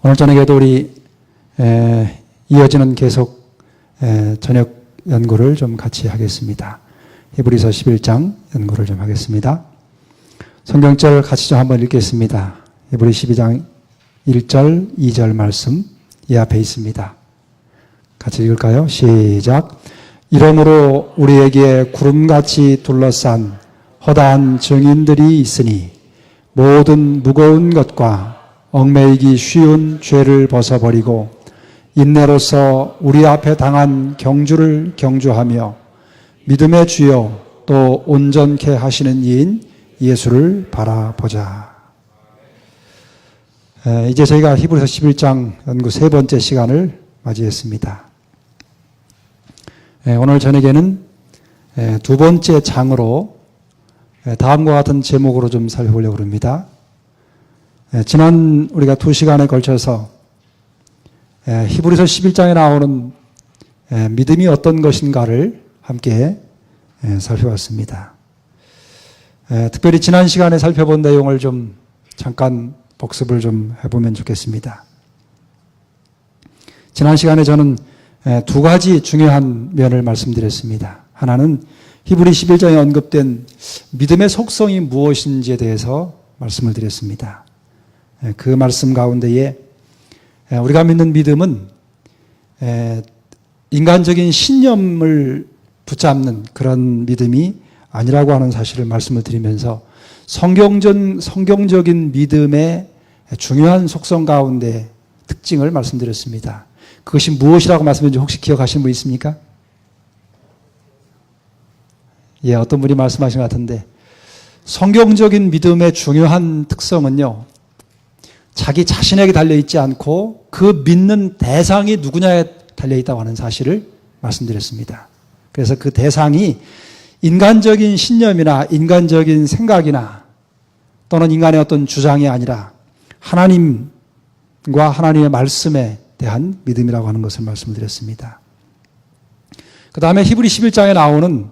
오늘 저녁에도 우리 이어지는 계속 저녁 연구를 좀 같이 하겠습니다. 히브리서 11장 연구를 좀 하겠습니다. 성경절 같이 좀 한번 읽겠습니다. 히브리 12장 1절, 2절 말씀 이 앞에 있습니다. 같이 읽을까요? 시작. 이러므로 우리에게 구름같이 둘러싼 허다한 증인들이 있으니 모든 무거운 것과 얽매이기 쉬운 죄를 벗어버리고 인내로서 우리 앞에 당한 경주를 경주하며 믿음의 주요 또 온전케 하시는 이인 예수를 바라보자. 이제 저희가 히브리서 11장 연구 세 번째 시간을 맞이했습니다. 오늘 저녁에는 두 번째 장으로 다음과 같은 제목으로 좀 살펴보려고 합니다. 지난 우리가 두 시간에 걸쳐서 히브리서 11장에 나오는 믿음이 어떤 것인가를 함께 살펴봤습니다. 특별히 지난 시간에 살펴본 내용을 좀 잠깐 복습을 좀 해보면 좋겠습니다. 지난 시간에 저는 두 가지 중요한 면을 말씀드렸습니다. 하나는 히브리 11장에 언급된 믿음의 속성이 무엇인지에 대해서 말씀을 드렸습니다. 그 말씀 가운데에 우리가 믿는 믿음은 인간적인 신념을 붙잡는 그런 믿음이 아니라고 하는 사실을 말씀을 드리면서 성경적인 믿음의 중요한 속성 가운데 특징을 말씀드렸습니다. 그것이 무엇이라고 말씀드렸는지 혹시 기억하시는 분 있습니까? 예, 어떤 분이 말씀하신 것 같은데 성경적인 믿음의 중요한 특성은요, 자기 자신에게 달려있지 않고 그 믿는 대상이 누구냐에 달려있다고 하는 사실을 말씀드렸습니다. 그래서 그 대상이 인간적인 신념이나 인간적인 생각이나 또는 인간의 어떤 주장이 아니라 하나님과 하나님의 말씀에 대한 믿음이라고 하는 것을 말씀드렸습니다. 그 다음에 히브리 11장에 나오는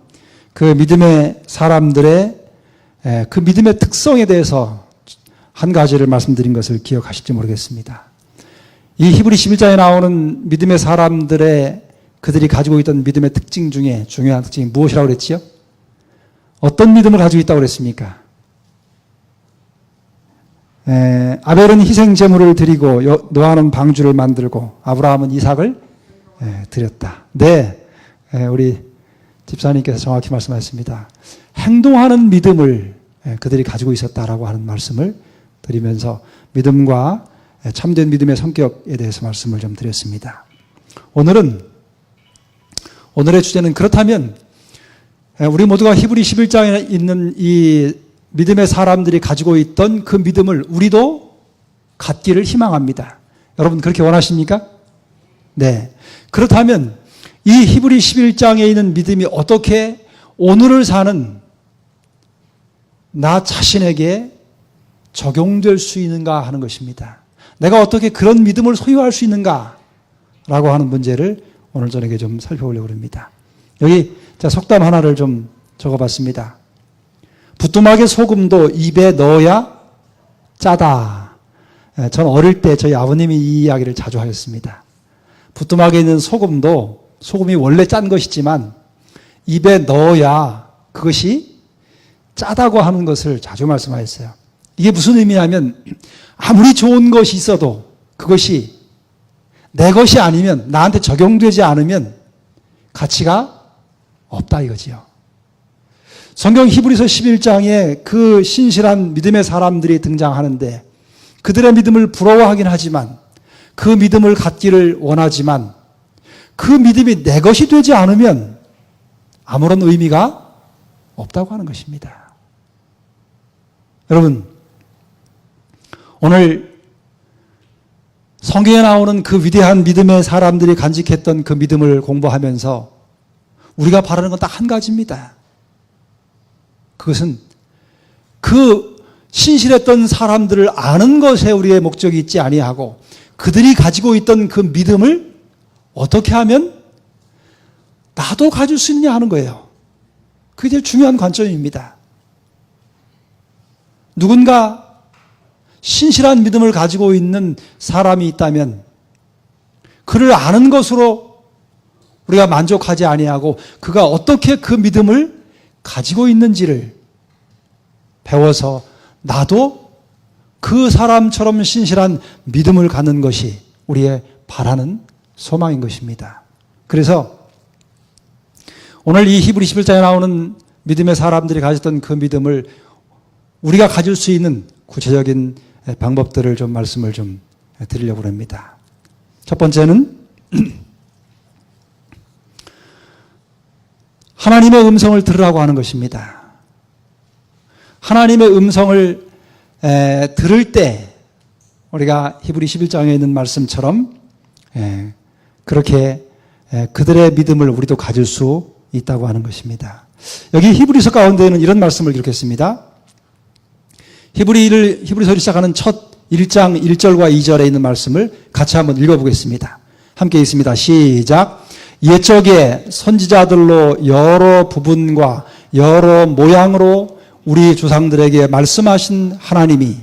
그 믿음의 사람들의 그 믿음의 특성에 대해서 한 가지를 말씀드린 것을 기억하실지 모르겠습니다. 이 히브리 11장에 나오는 믿음의 사람들의 그들이 가지고 있던 믿음의 특징 중에 중요한 특징이 무엇이라고 그랬지요? 어떤 믿음을 가지고 있다고 그랬습니까? 아벨은 희생 제물을 드리고 노아는 방주를 만들고 아브라함은 이삭을 드렸다. 네, 우리 집사님께서 정확히 말씀하셨습니다. 행동하는 믿음을 그들이 가지고 있었다라고 하는 말씀을 드리면서 믿음과 참된 믿음의 성격에 대해서 말씀을 좀 드렸습니다. 오늘의 주제는 그렇다면 우리 모두가 히브리 11장에 있는 이 믿음의 사람들이 가지고 있던 그 믿음을 우리도 갖기를 희망합니다. 여러분 그렇게 원하십니까? 네. 그렇다면 이 히브리 11장에 있는 믿음이 어떻게 오늘을 사는 나 자신에게 적용될 수 있는가 하는 것입니다. 내가 어떻게 그런 믿음을 소유할 수 있는가 라고 하는 문제를 오늘 저녁에 좀 살펴보려고 합니다. 여기 속담 하나를 좀 적어봤습니다. 부뚜막에 소금도 입에 넣어야 짜다. 전 어릴 때 저희 아버님이 이 이야기를 자주 하셨습니다. 부뚜막에 있는 소금이 원래 짠 것이지만 입에 넣어야 그것이 짜다고 하는 것을 자주 말씀하셨어요. 이게 무슨 의미냐면 아무리 좋은 것이 있어도 그것이 내 것이 아니면 나한테 적용되지 않으면 가치가 없다 이거지요. 성경 히브리서 11장에 그 신실한 믿음의 사람들이 등장하는데 그들의 믿음을 부러워하긴 하지만 그 믿음을 갖기를 원하지만 그 믿음이 내 것이 되지 않으면 아무런 의미가 없다고 하는 것입니다. 여러분, 오늘 성경에 나오는 그 위대한 믿음의 사람들이 간직했던 그 믿음을 공부하면서 우리가 바라는 건 딱 한 가지입니다. 그것은 그 신실했던 사람들을 아는 것에 우리의 목적이 있지 아니하고 그들이 가지고 있던 그 믿음을 어떻게 하면 나도 가질 수 있느냐 하는 거예요. 그게 제일 중요한 관점입니다. 누군가 신실한 믿음을 가지고 있는 사람이 있다면 그를 아는 것으로 우리가 만족하지 아니하고 그가 어떻게 그 믿음을 가지고 있는지를 배워서 나도 그 사람처럼 신실한 믿음을 갖는 것이 우리의 바라는 소망인 것입니다. 그래서 오늘 이 히브리 11장에 나오는 믿음의 사람들이 가졌던 그 믿음을 우리가 가질 수 있는 구체적인 방법들을 좀 말씀을 좀 드리려고 합니다. 첫 번째는 하나님의 음성을 들으라고 하는 것입니다. 하나님의 음성을 들을 때 우리가 히브리 11장에 있는 말씀처럼 그렇게 그들의 믿음을 우리도 가질 수 있다고 하는 것입니다. 여기 히브리서 가운데는 이런 말씀을 기록했습니다. 히브리서를 시작하는 첫 1장 1절과 2절에 있는 말씀을 같이 한번 읽어보겠습니다. 함께 있습니다. 시작. 옛적에 선지자들로 여러 부분과 여러 모양으로 우리 조상들에게 말씀하신 하나님이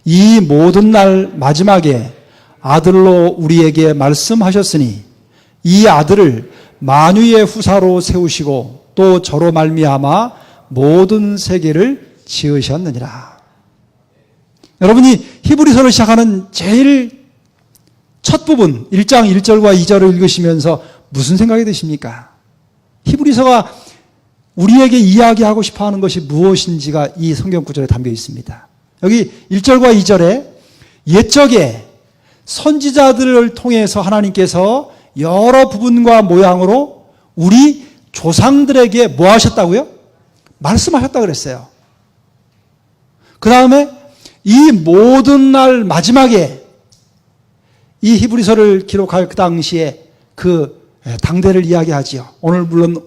이 모든 날 마지막에 아들로 우리에게 말씀하셨으니 이 아들을 만유의 후사로 세우시고 또 저로 말미암아 모든 세계를 지으셨느니라. 여러분이 히브리서를 시작하는 제일 첫 부분 1장 1절과 2절을 읽으시면서 무슨 생각이 드십니까? 히브리서가 우리에게 이야기하고 싶어하는 것이 무엇인지가 이 성경 구절에 담겨 있습니다. 여기 1절과 2절에 옛적에 선지자들을 통해서 하나님께서 여러 부분과 모양으로 우리 조상들에게 뭐 하셨다고요? 말씀하셨다고 그랬어요. 그 다음에 이 모든 날 마지막에 이 히브리서를 기록할 그 당시에 그 당대를 이야기하지요. 오늘 물론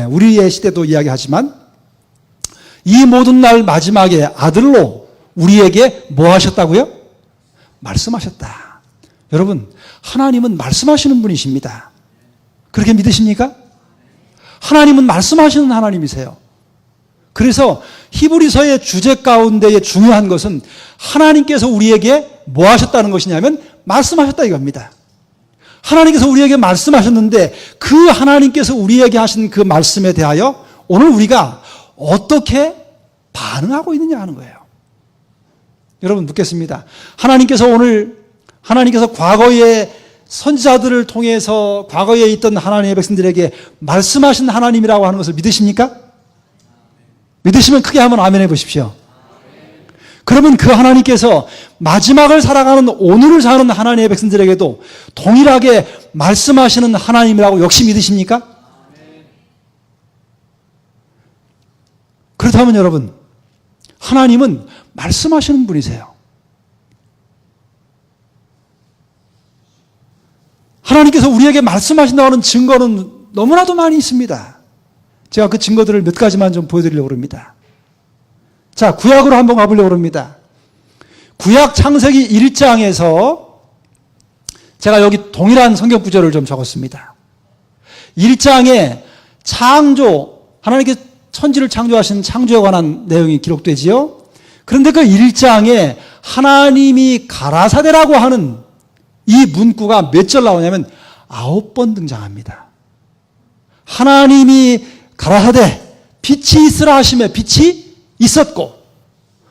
우리의 시대도 이야기하지만 이 모든 날 마지막에 아들로 우리에게 뭐 하셨다고요? 말씀하셨다. 여러분, 하나님은 말씀하시는 분이십니다. 그렇게 믿으십니까? 하나님은 말씀하시는 하나님이세요. 그래서 히브리서의 주제 가운데의 중요한 것은 하나님께서 우리에게 뭐 하셨다는 것이냐면 말씀하셨다 이겁니다. 하나님께서 우리에게 말씀하셨는데 그 하나님께서 우리에게 하신 그 말씀에 대하여 오늘 우리가 어떻게 반응하고 있느냐 하는 거예요. 여러분 묻겠습니다. 하나님께서 과거에 선지자들을 통해서 과거에 있던 하나님의 백성들에게 말씀하신 하나님이라고 하는 것을 믿으십니까? 믿으시면 크게 한번 아멘 해보십시오. 그러면 그 하나님께서 마지막을 살아가는 오늘을 사는 하나님의 백성들에게도 동일하게 말씀하시는 하나님이라고 역시 믿으십니까? 그렇다면 여러분, 하나님은 말씀하시는 분이세요. 하나님께서 우리에게 말씀하신다고 하는 증거는 너무나도 많이 있습니다. 제가 그 증거들을 몇 가지만 좀 보여드리려고 합니다. 자, 구약으로 한번 가보려고 합니다. 구약 창세기 1장에서 제가 여기 동일한 성경 구절을 좀 적었습니다. 1장에 하나님께서 천지를 창조하신 창조에 관한 내용이 기록되지요. 그런데 그 1장에 하나님이 가라사대라고 하는 이 문구가 몇 절 나오냐면 9번 등장합니다. 하나님이 가라사대 빛이 있으라 하시며 빛이 있었고,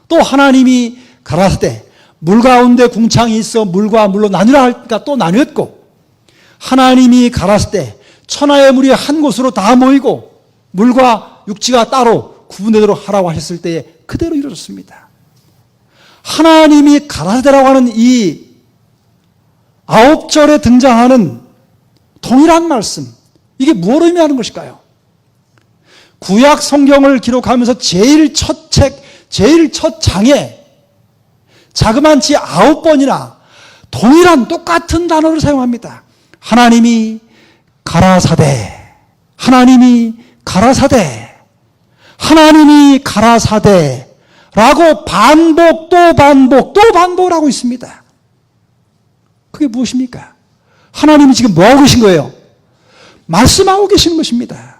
또 하나님이 가라사대 물 가운데 궁창이 있어 물과 물로 나누라 할까 또 나뉘었고, 하나님이 가라사대 천하의 물이 한 곳으로 다 모이고 물과 육지가 따로 구분되도록 하라고 하셨을 때에 그대로 이루어졌습니다. 하나님이 가라사대라고 하는 이 9절에 등장하는 동일한 말씀, 이게 무엇을 의미하는 것일까요? 구약 성경을 기록하면서 제일 첫 장에 자그만치 9번이나 동일한 똑같은 단어를 사용합니다. 하나님이 가라사대, 하나님이 가라사대, 하나님이 가라사대라고 반복 또 반복을 하고 있습니다. 그게 무엇입니까? 하나님이 지금 뭐하고 계신 거예요? 말씀하고 계신 것입니다.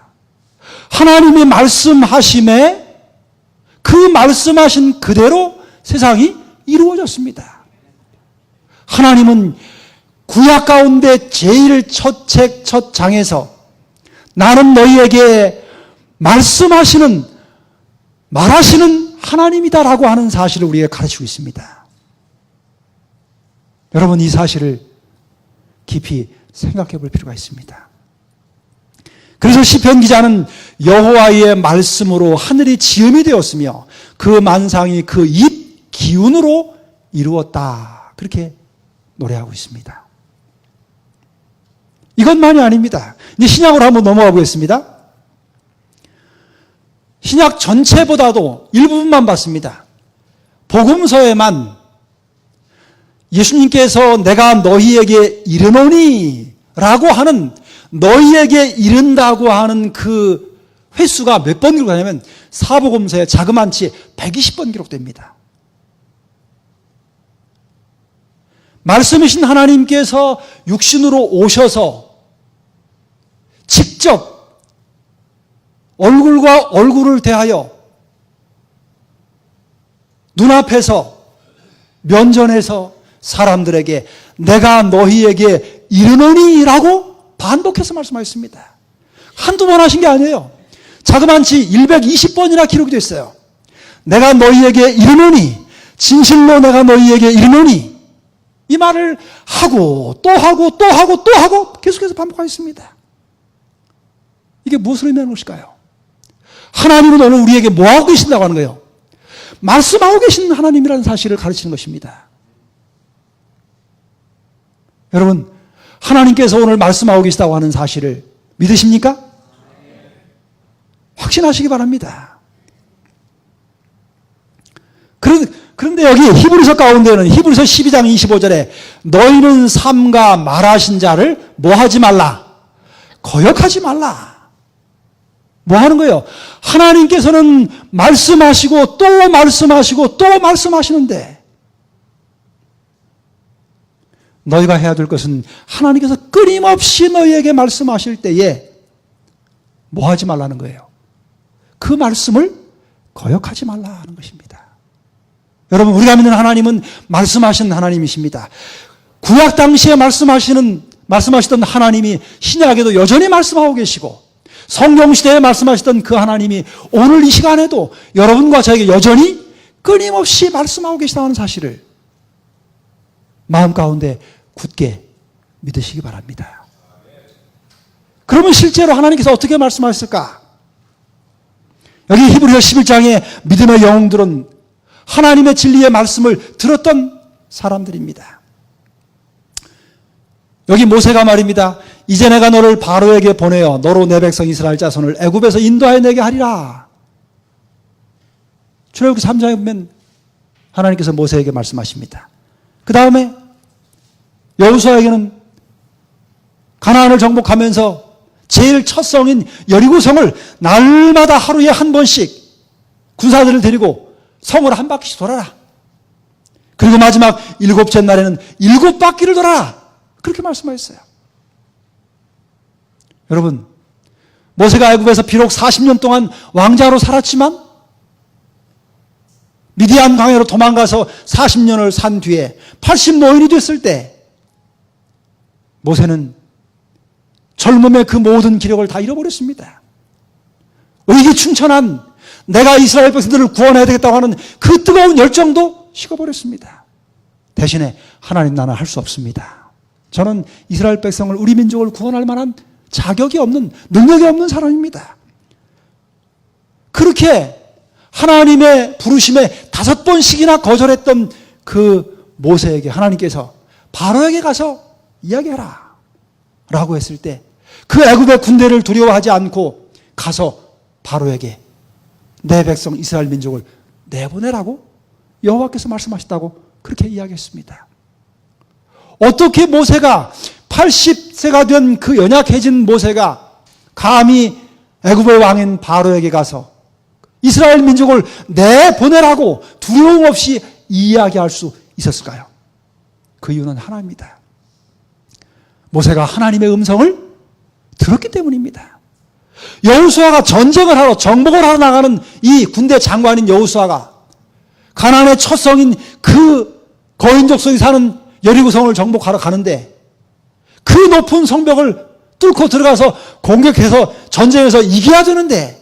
하나님이 말씀하심에 그 말씀하신 그대로 세상이 이루어졌습니다. 하나님은 구약 가운데 제일 첫 책, 첫 장에서 나는 너희에게 말씀하시는, 말하시는 하나님이다라고 하는 사실을 우리에게 가르치고 있습니다. 여러분, 이 사실을 깊이 생각해 볼 필요가 있습니다. 그래서 시편 기자는 여호와의 말씀으로 하늘이 지음이 되었으며 그 만상이 그 입 기운으로 이루었다. 그렇게 노래하고 있습니다. 이것만이 아닙니다. 이제 신약으로 한번 넘어가 보겠습니다. 신약 전체보다도 일부분만 봤습니다. 복음서에만 예수님께서 내가 너희에게 이르노니 라고 하는, 너희에게 이른다고 하는 그 횟수가 몇 번 기록되냐면 사복음서에 자그만치 120번 기록됩니다. 말씀이신 하나님께서 육신으로 오셔서 직접 얼굴과 얼굴을 대하여 눈앞에서 면전에서 사람들에게 내가 너희에게 이르노니 라고 반복해서 말씀하셨습니다. 한두 번 하신 게 아니에요. 자그만치 120번이나 기록이 됐어요. 내가 너희에게 이르노니, 진실로 내가 너희에게 이르노니, 이 말을 하고 또 하고 또 하고 또 하고 계속해서 반복하였습니다. 이게 무엇을 의미하는 것일까요? 하나님은 오늘 우리에게 뭐하고 계신다고 하는 거예요? 말씀하고 계신 하나님이라는 사실을 가르치는 것입니다. 여러분, 하나님께서 오늘 말씀하고 계시다고 하는 사실을 믿으십니까? 확신하시기 바랍니다. 그런데 여기 히브리서 가운데는 히브리서 12장 25절에 너희는 삼가 말하신 자를 뭐하지 말라? 거역하지 말라. 뭐 하는 거예요? 하나님께서는 말씀하시고 또 말씀하시고 또 말씀하시는데 너희가 해야 될 것은 하나님께서 끊임없이 너희에게 말씀하실 때에 뭐 하지 말라는 거예요? 그 말씀을 거역하지 말라 하는 것입니다. 여러분, 우리가 믿는 하나님은 말씀하시는 하나님이십니다. 구약 당시에 말씀하시던 하나님이 신약에도 여전히 말씀하고 계시고 성경시대에 말씀하시던 그 하나님이 오늘 이 시간에도 여러분과 저에게 여전히 끊임없이 말씀하고 계시다는 사실을 마음 가운데 굳게 믿으시기 바랍니다. 그러면 실제로 하나님께서 어떻게 말씀하셨을까? 여기 히브리서 11장의 믿음의 영웅들은 하나님의 진리의 말씀을 들었던 사람들입니다. 여기 모세가 말입니다. 이제 내가 너를 바로에게 보내어 너로 내 백성 이스라엘 자손을 애굽에서 인도하여 내게 하리라. 출애굽기 3장에 보면 하나님께서 모세에게 말씀하십니다. 그 다음에 여호수아에게는 가나안을 정복하면서 제일 첫 성인 여리고성을 날마다 하루에 한 번씩 군사들을 데리고 성을 한 바퀴씩 돌아라. 그리고 마지막 7째 날에는 7바퀴를 돌아라. 그렇게 말씀하셨어요. 여러분, 모세가 애굽에서 비록 40년 동안 왕자로 살았지만 미디안 광야로 도망가서 40년을 산 뒤에 80노인이 됐을 때 모세는 젊음의 그 모든 기력을 다 잃어버렸습니다. 의기충천한 내가 이스라엘 백성들을 구원해야 되겠다고 하는 그 뜨거운 열정도 식어버렸습니다. 대신에 하나님, 나는 할 수 없습니다. 저는 이스라엘 백성을, 우리 민족을 구원할 만한 자격이 없는, 능력이 없는 사람입니다. 그렇게 하나님의 부르심에 5번씩이나 거절했던 그 모세에게 하나님께서 바로에게 가서 이야기해라 라고 했을 때 그 애굽의 군대를 두려워하지 않고 가서 바로에게 내 백성 이스라엘 민족을 내보내라고 여호와께서 말씀하셨다고 그렇게 이야기했습니다. 어떻게 모세가 80세가 된 그 연약해진 모세가 감히 애굽의 왕인 바로에게 가서 이스라엘 민족을 내보내라고 두려움 없이 이야기할 수 있었을까요? 그 이유는 하나입니다. 모세가 하나님의 음성을 들었기 때문입니다. 여호수아가 전쟁을 하러, 정복을 하러 나가는 이 군대 장관인 여호수아가 가나안의 첫 성인 그 거인족 속에 사는 여리고성을 정복하러 가는데 그 높은 성벽을 뚫고 들어가서 공격해서 전쟁에서 이겨야 되는데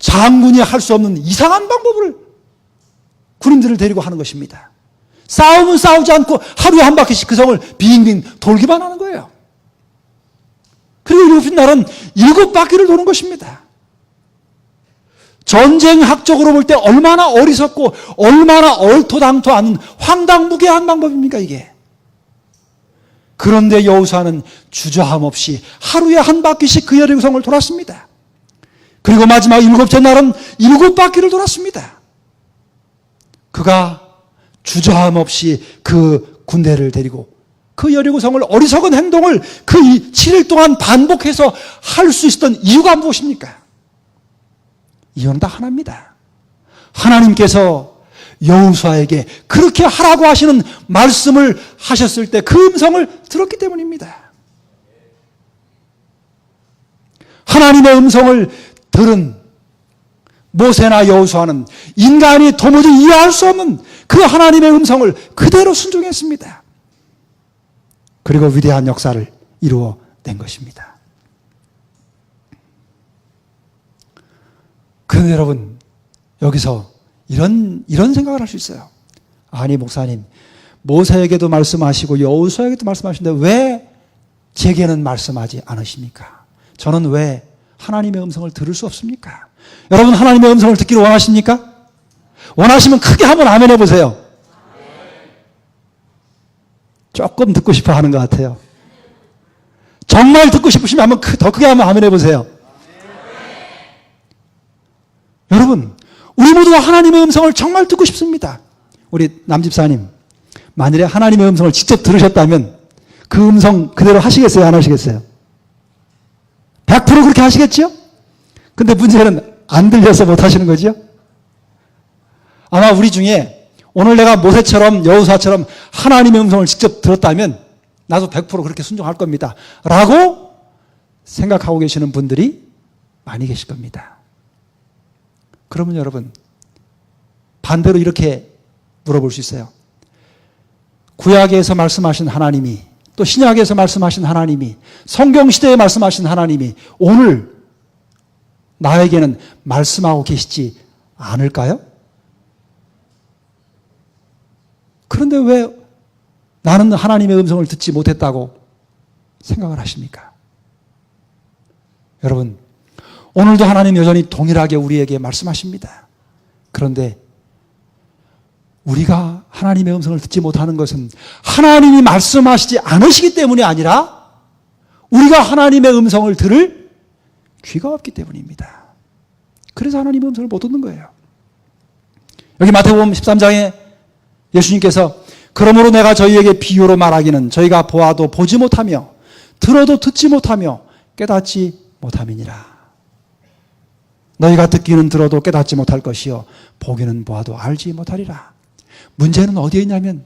장군이 할 수 없는 이상한 방법을 군인들을 데리고 하는 것입니다. 싸움은 싸우지 않고 하루에 한 바퀴씩 그 성을 빙빙 돌기만 하는 거예요. 그리고 일곱 날은 7바퀴를 도는 것입니다. 전쟁학적으로 볼 때 얼마나 어리석고 얼마나 얼토당토 않은 황당무계한 방법입니까 이게. 그런데 여호수아는 주저함 없이 하루에 한 바퀴씩 그 여리고성을 돌았습니다. 그리고 마지막 7째 날은 7바퀴를 돌았습니다. 그가 주저함 없이 그 군대를 데리고 그 여리고성을 어리석은 행동을 그 7일 동안 반복해서 할 수 있었던 이유가 무엇입니까? 이유는 다 하나입니다. 하나님께서 여호수아에게 그렇게 하라고 하시는 말씀을 하셨을 때 그 음성을 들었기 때문입니다. 하나님의 음성을 들은 모세나 여호수아는 인간이 도무지 이해할 수 없는 그 하나님의 음성을 그대로 순종했습니다. 그리고 위대한 역사를 이루어낸 것입니다. 그런데 여러분, 여기서 이런 생각을 할 수 있어요. 아니 목사님, 모세에게도 말씀하시고 여호수아에게도 말씀하시는데 왜 제게는 말씀하지 않으십니까? 저는 왜 하나님의 음성을 들을 수 없습니까? 여러분, 하나님의 음성을 듣기를 원하십니까? 원하시면 크게 한번 아멘 해보세요. 조금 듣고 싶어 하는 것 같아요. 정말 듣고 싶으시면 한번 더 크게 한번 아멘 해보세요. 여러분, 우리 모두가 하나님의 음성을 정말 듣고 싶습니다. 우리 남집사님, 만일에 하나님의 음성을 직접 들으셨다면 그 음성 그대로 하시겠어요? 안 하시겠어요? 100% 그렇게 하시겠죠? 근데 문제는 안 들려서 못 하시는 거죠? 아마 우리 중에 오늘 내가 모세처럼 여호수아처럼 하나님의 음성을 직접 들었다면 나도 100% 그렇게 순종할 겁니다. 라고 생각하고 계시는 분들이 많이 계실 겁니다. 그러면 여러분, 반대로 이렇게 물어볼 수 있어요. 구약에서 말씀하신 하나님이, 또 신약에서 말씀하신 하나님이, 성경시대에 말씀하신 하나님이 오늘 나에게는 말씀하고 계시지 않을까요? 그런데 왜 나는 하나님의 음성을 듣지 못했다고 생각을 하십니까? 여러분, 오늘도 하나님 여전히 동일하게 우리에게 말씀하십니다. 그런데 우리가 하나님의 음성을 듣지 못하는 것은 하나님이 말씀하시지 않으시기 때문이 아니라 우리가 하나님의 음성을 들을 귀가 없기 때문입니다. 그래서 하나님의 음성을 못 듣는 거예요. 여기 마태복음 13장에 예수님께서 그러므로 내가 저희에게 비유로 말하기는 저희가 보아도 보지 못하며 들어도 듣지 못하며 깨닫지 못함이니라. 너희가 듣기는 들어도 깨닫지 못할 것이요 보기는 보아도 알지 못하리라. 문제는 어디에 있냐면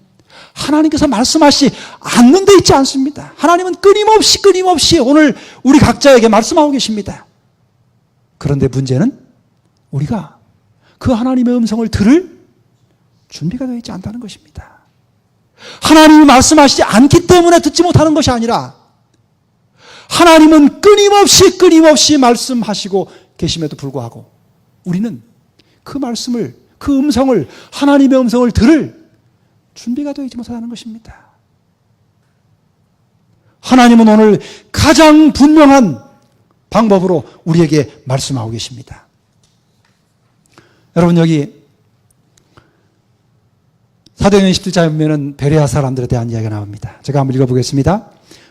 하나님께서 말씀하시지 않는 데 있지 않습니다. 하나님은 끊임없이 오늘 우리 각자에게 말씀하고 계십니다. 그런데 문제는 우리가 그 하나님의 음성을 들을 준비가 되어 있지 않다는 것입니다. 하나님이 말씀하시지 않기 때문에 듣지 못하는 것이 아니라 하나님은 끊임없이 말씀하시고 계심에도 불구하고 우리는 그 말씀을, 그 음성을, 하나님의 음성을 들을 준비가 되어 있지 못하는 것입니다. 하나님은 오늘 가장 분명한 방법으로 우리에게 말씀하고 계십니다. 여러분, 여기 사도행전 17장에 보면 베레아 사람들에 대한 이야기가 나옵니다. 제가 한번 읽어보겠습니다.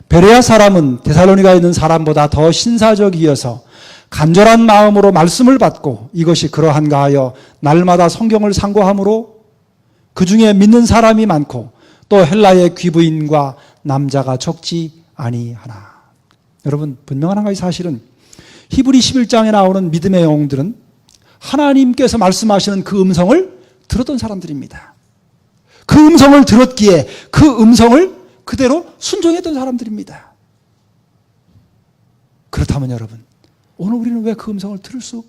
베레아 사람은 데살로니가에 있는 사람보다 더 신사적이어서 간절한 마음으로 말씀을 받고 이것이 그러한가 하여 날마다 성경을 상고함으로 그 중에 믿는 사람이 많고 또 헬라의 귀부인과 남자가 적지 아니하나. 여러분, 분명한 한 가지 사실은 히브리 11장에 나오는 믿음의 영웅들은 하나님께서 말씀하시는 그 음성을 들었던 사람들입니다. 그 음성을 들었기에 그 음성을 그대로 순종했던 사람들입니다. 그렇다면 여러분, 오늘 우리는 왜 그 음성을 들을 수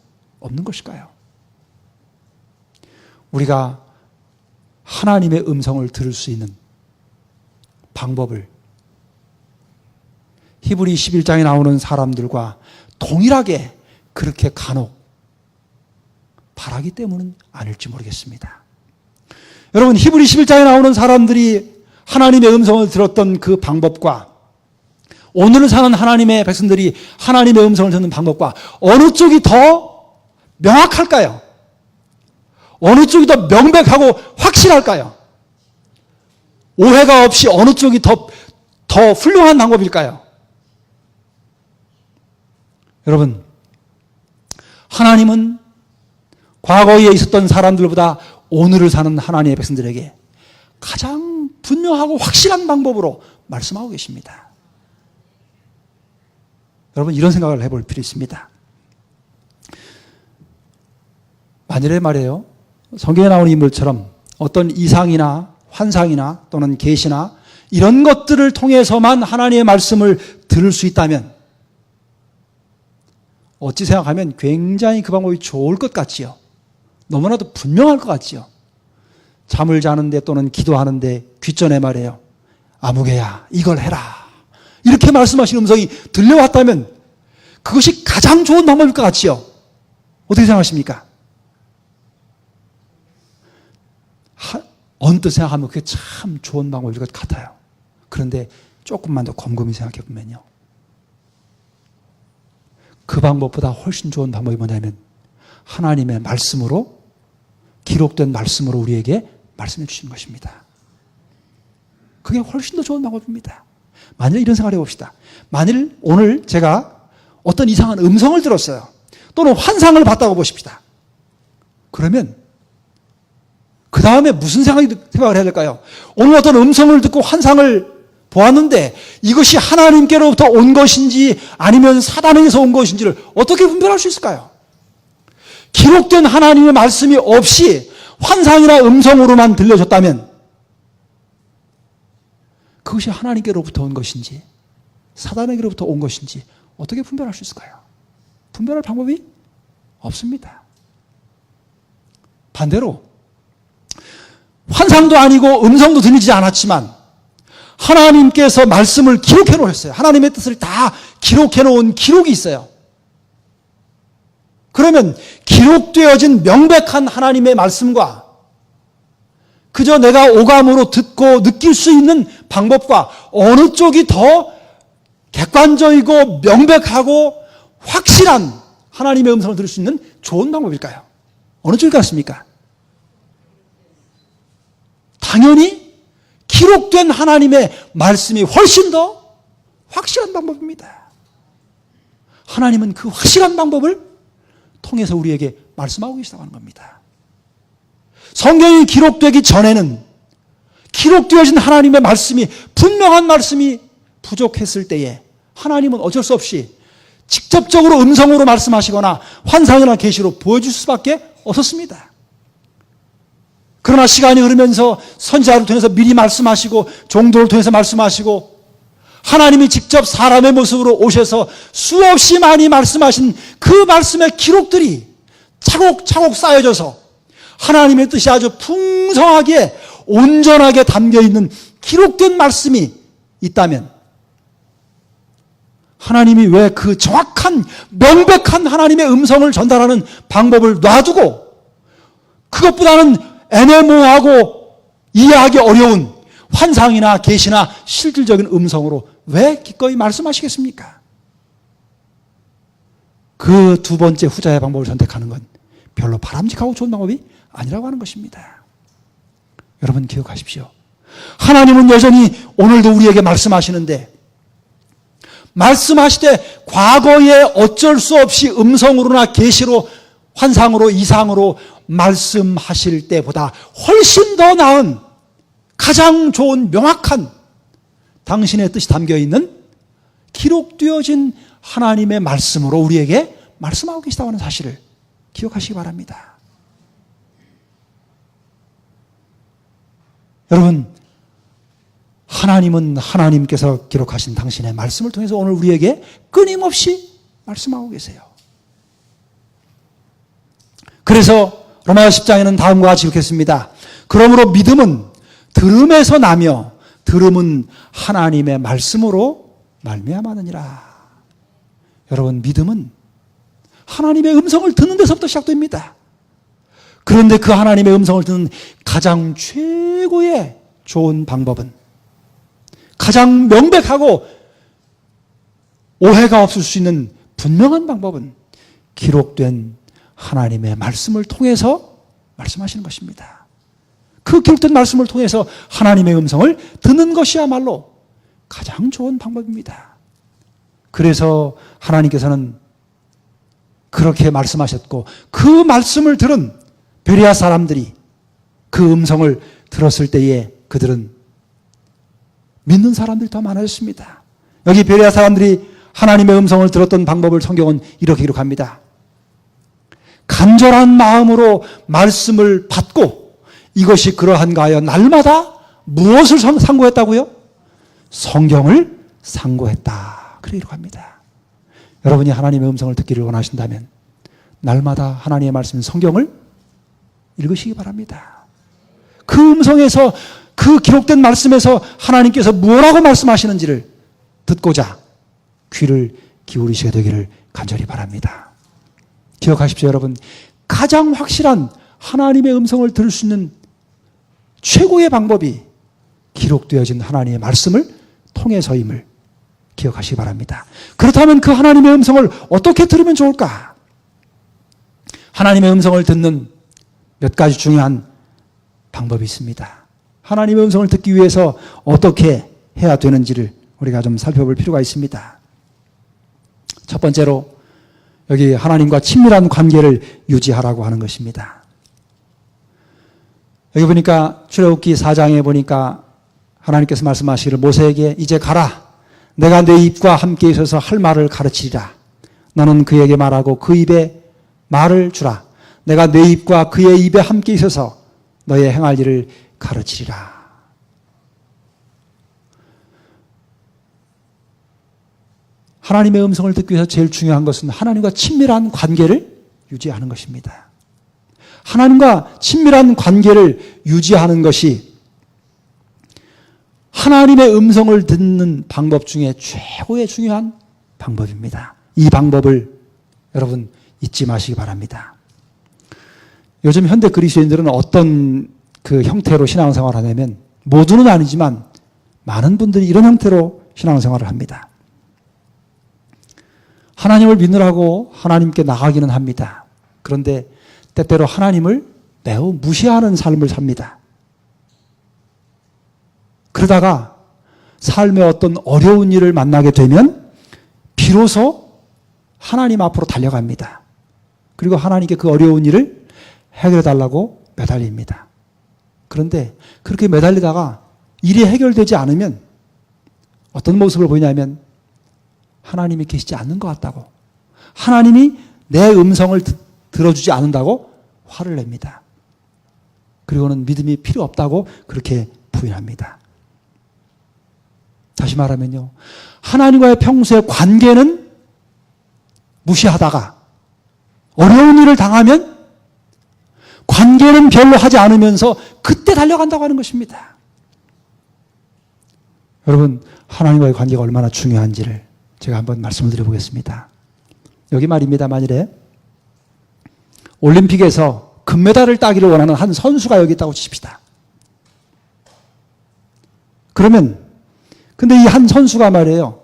없는 것일까요? 우리가 하나님의 음성을 들을 수 있는 방법을 히브리 11장에 나오는 사람들과 동일하게 그렇게 간혹 바라기 때문은 아닐지 모르겠습니다. 여러분, 히브리 11장에 나오는 사람들이 하나님의 음성을 들었던 그 방법과 오늘을 사는 하나님의 백성들이 하나님의 음성을 듣는 방법과 어느 쪽이 더 명확할까요? 어느 쪽이 더 명백하고 확실할까요? 오해가 없이 어느 쪽이 더 훌륭한 방법일까요? 여러분, 하나님은 과거에 있었던 사람들보다 오늘을 사는 하나님의 백성들에게 가장 분명하고 확실한 방법으로 말씀하고 계십니다. 여러분, 이런 생각을 해볼 필요 있습니다. 만일에 말이에요, 성경에 나오는 인물처럼 어떤 이상이나 환상이나 또는 계시나 이런 것들을 통해서만 하나님의 말씀을 들을 수 있다면 어찌 생각하면 굉장히 그 방법이 좋을 것 같지요. 너무나도 분명할 것 같지요. 잠을 자는데 또는 기도하는데 귓전에 말이에요, 아무개야 이걸 해라, 이렇게 말씀하시는 음성이 들려왔다면 그것이 가장 좋은 방법일 것 같지요. 어떻게 생각하십니까? 언뜻 생각하면 그게 참 좋은 방법일 것 같아요. 그런데 조금만 더 곰곰이 생각해 보면요, 그 방법보다 훨씬 좋은 방법이 뭐냐면 하나님의 말씀으로, 기록된 말씀으로 우리에게 말씀해 주신 것입니다. 그게 훨씬 더 좋은 방법입니다. 만일 이런 생각을 해봅시다. 만일 오늘 제가 어떤 이상한 음성을 들었어요. 또는 환상을 봤다고 보십시다. 그러면 그 다음에 무슨 생각을 해야 될까요? 오늘 어떤 음성을 듣고 환상을 보았는데 이것이 하나님께로부터 온 것인지 아니면 사단에게서 온 것인지를 어떻게 분별할 수 있을까요? 기록된 하나님의 말씀이 없이 환상이나 음성으로만 들려줬다면 그것이 하나님께로부터 온 것인지 사단에게로부터 온 것인지 어떻게 분별할 수 있을까요? 분별할 방법이 없습니다. 반대로 환상도 아니고 음성도 들리지 않았지만 하나님께서 말씀을 기록해 놓으셨어요. 하나님의 뜻을 다 기록해 놓은 기록이 있어요. 그러면 기록되어진 명백한 하나님의 말씀과 그저 내가 오감으로 듣고 느낄 수 있는 방법과 어느 쪽이 더 객관적이고 명백하고 확실한 하나님의 음성을 들을 수 있는 좋은 방법일까요? 어느 쪽일 것 같습니까? 당연히 기록된 하나님의 말씀이 훨씬 더 확실한 방법입니다. 하나님은 그 확실한 방법을 통해서 우리에게 말씀하고 계시다고 하는 겁니다. 성경이 기록되기 전에는 기록되어진 하나님의 말씀이, 분명한 말씀이 부족했을 때에 하나님은 어쩔 수 없이 직접적으로 음성으로 말씀하시거나 환상이나 계시로 보여줄 수밖에 없었습니다. 그러나 시간이 흐르면서 선지자를 통해서 미리 말씀하시고 종도를 통해서 말씀하시고 하나님이 직접 사람의 모습으로 오셔서 수없이 많이 말씀하신 그 말씀의 기록들이 차곡차곡 쌓여져서 하나님의 뜻이 아주 풍성하게 온전하게 담겨있는 기록된 말씀이 있다면 하나님이 왜 그 정확한 명백한 하나님의 음성을 전달하는 방법을 놔두고 그것보다는 애매모호하고 이해하기 어려운 환상이나 계시나 실질적인 음성으로 왜 기꺼이 말씀하시겠습니까? 그 두 번째 후자의 방법을 선택하는 건 별로 바람직하고 좋은 방법이 아니라고 하는 것입니다. 여러분 기억하십시오. 하나님은 여전히 오늘도 우리에게 말씀하시는데 말씀하시되 과거에 어쩔 수 없이 음성으로나 계시로 환상으로 이상으로 말씀하실 때보다 훨씬 더 나은 가장 좋은 명확한 당신의 뜻이 담겨있는 기록되어진 하나님의 말씀으로 우리에게 말씀하고 계시다고 하는 사실을 기억하시기 바랍니다. 여러분, 하나님은 하나님께서 기록하신 당신의 말씀을 통해서 오늘 우리에게 끊임없이 말씀하고 계세요. 그래서 로마서 10장에는 다음과 같이 이렇게 했습니다. 그러므로 믿음은 들음에서 나며 들음은 하나님의 말씀으로 말미암았느니라. 여러분, 믿음은 하나님의 음성을 듣는 데서부터 시작됩니다. 그런데 그 하나님의 음성을 듣는 가장 최고의 좋은 방법은, 가장 명백하고 오해가 없을 수 있는 분명한 방법은 기록된 하나님의 말씀을 통해서 말씀하시는 것입니다. 그 기록된 말씀을 통해서 하나님의 음성을 듣는 것이야말로 가장 좋은 방법입니다. 그래서 하나님께서는 그렇게 말씀하셨고, 그 말씀을 들은 베레아 사람들이 그 음성을 들었을 때에 그들은 믿는 사람들이 더 많아졌습니다. 여기 베레아 사람들이 하나님의 음성을 들었던 방법을 성경은 이렇게 기록합니다. 간절한 마음으로 말씀을 받고 이것이 그러한가 하여 날마다 무엇을 상고했다고요? 성경을 상고했다. 그렇게 기록합니다. 여러분이 하나님의 음성을 듣기를 원하신다면 날마다 하나님의 말씀 성경을 읽으시기 바랍니다. 그 음성에서, 그 기록된 말씀에서 하나님께서 뭐라고 말씀하시는지를 듣고자 귀를 기울이시게 되기를 간절히 바랍니다. 기억하십시오, 여러분. 가장 확실한 하나님의 음성을 들을 수 있는 최고의 방법이 기록되어진 하나님의 말씀을 통해서임을 기억하시기 바랍니다. 그렇다면 그 하나님의 음성을 어떻게 들으면 좋을까? 하나님의 음성을 듣는 몇 가지 중요한 방법이 있습니다. 하나님의 음성을 듣기 위해서 어떻게 해야 되는지를 우리가 좀 살펴볼 필요가 있습니다. 첫 번째로 여기 하나님과 친밀한 관계를 유지하라고 하는 것입니다. 여기 보니까 출애굽기 4장에 보니까 하나님께서 말씀하시기를 모세에게 이제 가라. 내가 내 입과 함께 있어서 할 말을 가르치리라. 너는 그에게 말하고 그 입에 말을 주라. 내가 내 입과 그의 입에 함께 있어서 너의 행할 일을 가르치리라. 하나님의 음성을 듣기 위해서 제일 중요한 것은 하나님과 친밀한 관계를 유지하는 것입니다. 하나님과 친밀한 관계를 유지하는 것이 하나님의 음성을 듣는 방법 중에 최고의 중요한 방법입니다. 이 방법을 여러분 잊지 마시기 바랍니다. 요즘 현대 그리스도인들은 어떤 그 형태로 신앙생활을 하냐면, 모두는 아니지만 많은 분들이 이런 형태로 신앙생활을 합니다. 하나님을 믿으라고 하나님께 나가기는 합니다. 그런데 때때로 하나님을 매우 무시하는 삶을 삽니다. 그러다가 삶의 어떤 어려운 일을 만나게 되면 비로소 하나님 앞으로 달려갑니다. 그리고 하나님께 그 어려운 일을 해결해 달라고 매달립니다. 그런데 그렇게 매달리다가 일이 해결되지 않으면 어떤 모습을 보이냐면 하나님이 계시지 않는 것 같다고, 하나님이 내 음성을 들어주지 않는다고 화를 냅니다. 그리고는 믿음이 필요 없다고 그렇게 부인합니다. 다시 말하면요, 하나님과의 평소의 관계는 무시하다가 어려운 일을 당하면 관계는 별로 하지 않으면서 그때 달려간다고 하는 것입니다. 여러분, 하나님과의 관계가 얼마나 중요한지를 제가 한번 말씀을 드려보겠습니다. 여기 말입니다. 만일에 올림픽에서 금메달을 따기를 원하는 한 선수가 여기 있다고 칩시다. 그러면 근데 이 한 선수가 말이에요,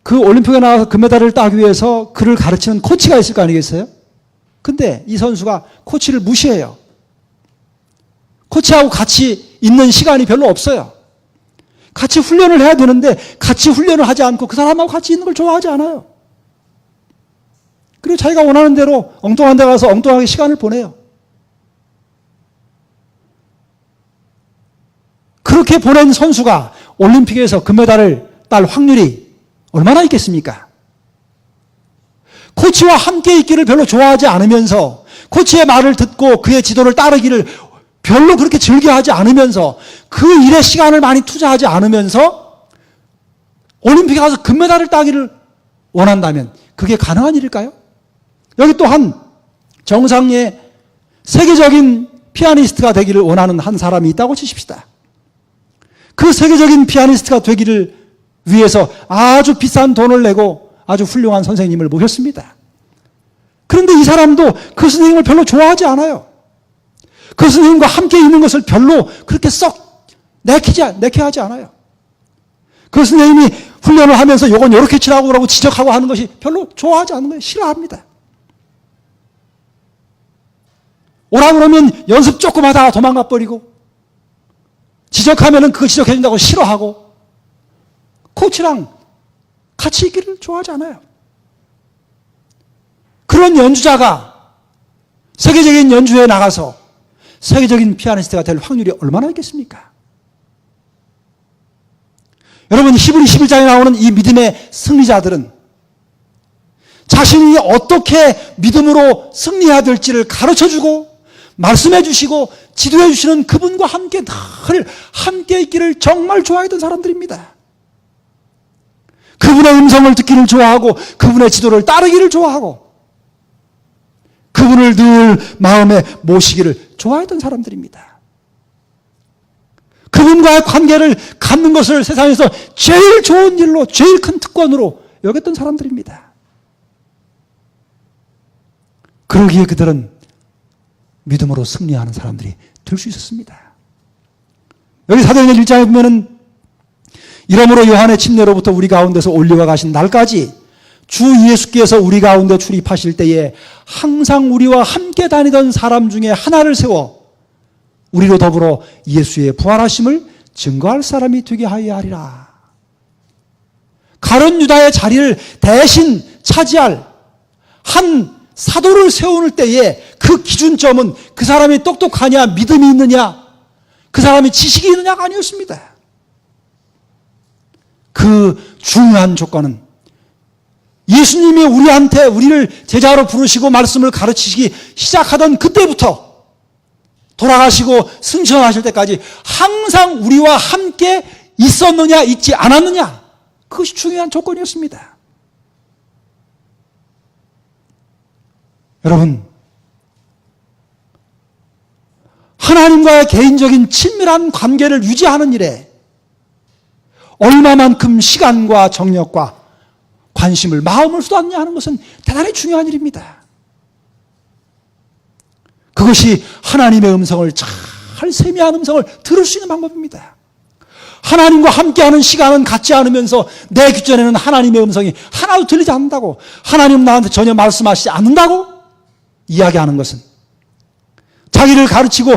그 올림픽에 나가서 금메달을 따기 위해서 그를 가르치는 코치가 있을 거 아니겠어요? 근데 이 선수가 코치를 무시해요. 코치하고 같이 있는 시간이 별로 없어요. 같이 훈련을 해야 되는데 같이 훈련을 하지 않고 그 사람하고 같이 있는 걸 좋아하지 않아요. 그리고 자기가 원하는 대로 엉뚱한 데 가서 엉뚱하게 시간을 보내요. 그렇게 보낸 선수가 올림픽에서 금메달을 딸 확률이 얼마나 있겠습니까? 코치와 함께 있기를 별로 좋아하지 않으면서, 코치의 말을 듣고 그의 지도를 따르기를 별로 그렇게 즐겨하지 않으면서, 그 일에 시간을 많이 투자하지 않으면서 올림픽에 가서 금메달을 따기를 원한다면 그게 가능한 일일까요? 여기 또한 정상의 세계적인 피아니스트가 되기를 원하는 한 사람이 있다고 치십시다. 그 세계적인 피아니스트가 되기를 위해서 아주 비싼 돈을 내고 아주 훌륭한 선생님을 모셨습니다. 그런데 이 사람도 그 선생님을 별로 좋아하지 않아요. 그 선생님과 함께 있는 것을 별로 그렇게 썩 내키하지 않아요. 그 선생님이 훈련을 하면서 요건 요렇게 치라고 그러고 지적하고 하는 것이 별로 좋아하지 않는 거예요. 싫어합니다. 오라 그러면 연습 조금 하다가 도망가 버리고, 지적하면은 그거 지적해준다고 싫어하고, 코치랑 같이 있기를 좋아하지 않아요. 그런 연주자가 세계적인 연주회에 나가서 세계적인 피아니스트가 될 확률이 얼마나 있겠습니까? 여러분, 히브리 11장에 나오는 이 믿음의 승리자들은 자신이 어떻게 믿음으로 승리해야 될지를 가르쳐주고 말씀해 주시고 지도해 주시는 그분과 함께 늘 함께 있기를 정말 좋아했던 사람들입니다. 그분의 음성을 듣기를 좋아하고 그분의 지도를 따르기를 좋아하고 그분을 늘 마음에 모시기를 좋아했던 사람들입니다. 그분과의 관계를 갖는 것을 세상에서 제일 좋은 일로, 제일 큰 특권으로 여겼던 사람들입니다. 그러기에 그들은 믿음으로 승리하는 사람들이 될 수 있었습니다. 여기 사도행전 1장에 보면은 이러므로 요한의 침례로부터 우리 가운데서 올리와 가신 날까지 주 예수께서 우리 가운데 출입하실 때에 항상 우리와 함께 다니던 사람 중에 하나를 세워 우리로 더불어 예수의 부활하심을 증거할 사람이 되게 하여야 하리라. 가룟 유다의 자리를 대신 차지할 한 사도를 세울 때에 그 기준점은 그 사람이 똑똑하냐, 믿음이 있느냐, 그 사람이 지식이 있느냐가 아니었습니다. 그 중요한 조건은 예수님이 우리를 제자로 부르시고 말씀을 가르치시기 시작하던 그때부터 돌아가시고 승천하실 때까지 항상 우리와 함께 있었느냐, 있지 않았느냐, 그것이 중요한 조건이었습니다. 여러분, 하나님과의 개인적인 친밀한 관계를 유지하는 일에 얼마만큼 시간과 정력과 관심을, 마음을 쏟았냐 하는 것은 대단히 중요한 일입니다. 그것이 하나님의 음성을, 잘 세미한 음성을 들을 수 있는 방법입니다. 하나님과 함께하는 시간은 갖지 않으면서 내 귓전에는 하나님의 음성이 하나도 들리지 않는다고, 하나님은 나한테 전혀 말씀하시지 않는다고 이야기하는 것은, 자기를 가르치고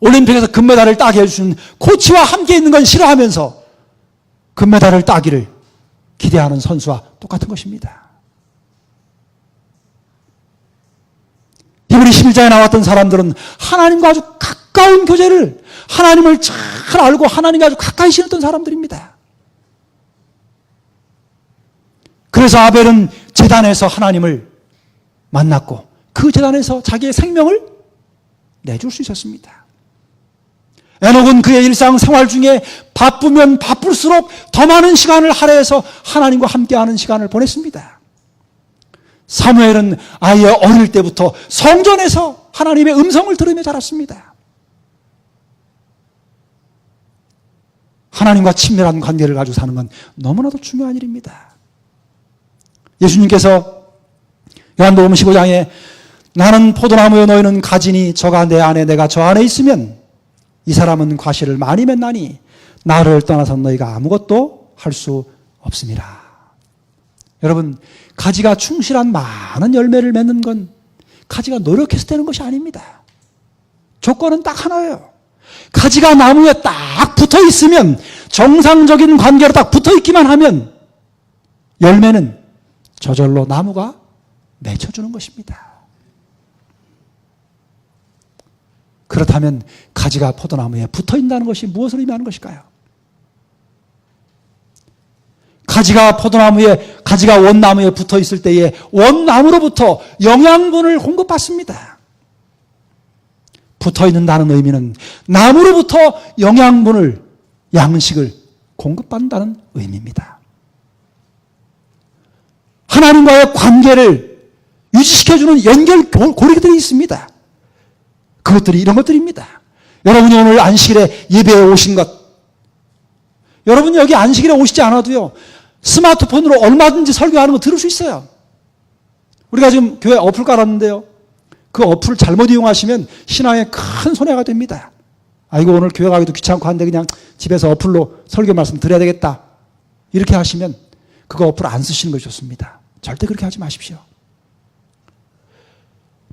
올림픽에서 금메달을 따게 해주신 코치와 함께 있는 건 싫어하면서 금메달을 따기를 기대하는 선수와 똑같은 것입니다. 히브리 11장에 나왔던 사람들은 하나님과 아주 가까운 교제를, 하나님을 잘 알고 하나님과 아주 가까이 지냈던 사람들입니다. 그래서 아벨은 제단에서 하나님을 만났고 그 제단에서 자기의 생명을 내줄 수 있었습니다. 에녹은 그의 일상생활 중에 바쁘면 바쁠수록 더 많은 시간을 할애해서 하나님과 함께하는 시간을 보냈습니다. 사무엘은 아예 어릴 때부터 성전에서 하나님의 음성을 들으며 자랐습니다. 하나님과 친밀한 관계를 가지고 사는 건 너무나도 중요한 일입니다. 예수님께서 요한복음 15장에 나는 포도나무요 너희는 가지니 저가 내 안에 내가 저 안에 있으면 이 사람은 과실을 많이 맺나니 나를 떠나서 너희가 아무것도 할 수 없습니다. 여러분, 가지가 충실한 많은 열매를 맺는 건 가지가 노력해서 되는 것이 아닙니다. 조건은 딱 하나예요. 가지가 나무에 딱 붙어 있으면, 정상적인 관계로 딱 붙어 있기만 하면 열매는 저절로 나무가 맺혀주는 것입니다. 그렇다면 가지가 포도나무에 붙어 있다는 것이 무엇을 의미하는 것일까요? 가지가 원나무에 붙어 있을 때에 원나무로부터 영양분을 공급받습니다. 붙어 있는다는 의미는 나무로부터 영양분을, 양식을 공급받는다는 의미입니다. 하나님과의 관계를 유지시켜주는 연결 고리들이 있습니다. 그것들이 이런 것들입니다. 여러분이 오늘 안식일에 예배에 오신 것, 여러분이 여기 안식일에 오시지 않아도요, 스마트폰으로 얼마든지 설교하는 거 들을 수 있어요. 우리가 지금 교회 어플 깔았는데요, 그 어플을 잘못 이용하시면 신앙에 큰 손해가 됩니다. 아이고, 오늘 교회 가기도 귀찮고 한데 그냥 집에서 어플로 설교 말씀 드려야 되겠다, 이렇게 하시면 그거 어플 안 쓰시는 것이 좋습니다. 절대 그렇게 하지 마십시오.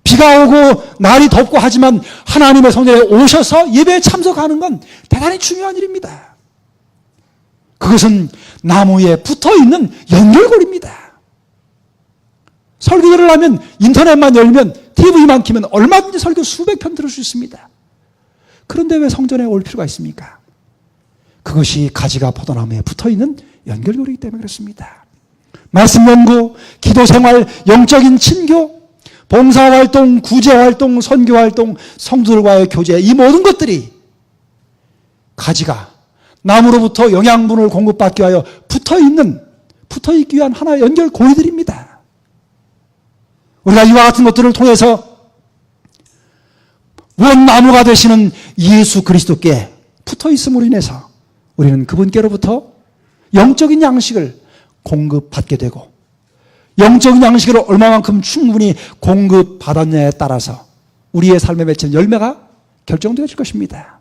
비가 오고 날이 덥고 하지만 하나님의 성전에 오셔서 예배에 참석하는 건 대단히 중요한 일입니다. 그것은 나무에 붙어있는 연결고리입니다. 설교를 하면 인터넷만 열면 TV만 키면 얼마든지 설교 수백 편 들을 수 있습니다. 그런데 왜 성전에 올 필요가 있습니까? 그것이 가지가 포도나무에 붙어있는 연결고리이기 때문에 그렇습니다. 말씀 연구, 기도 생활, 영적인 친교, 봉사활동, 구제활동, 선교활동, 성도들과의 교제, 이 모든 것들이 가지가 나무로부터 영양분을 공급받기 위하여 붙어있기 위한 하나의 연결 고리들입니다. 우리가 이와 같은 것들을 통해서 원나무가 되시는 예수 그리스도께 붙어있음으로 인해서 우리는 그분께로부터 영적인 양식을 공급받게 되고, 영적인 양식을 얼마만큼 충분히 공급받았냐에 따라서 우리의 삶에 맺힌 열매가 결정되어질 것입니다.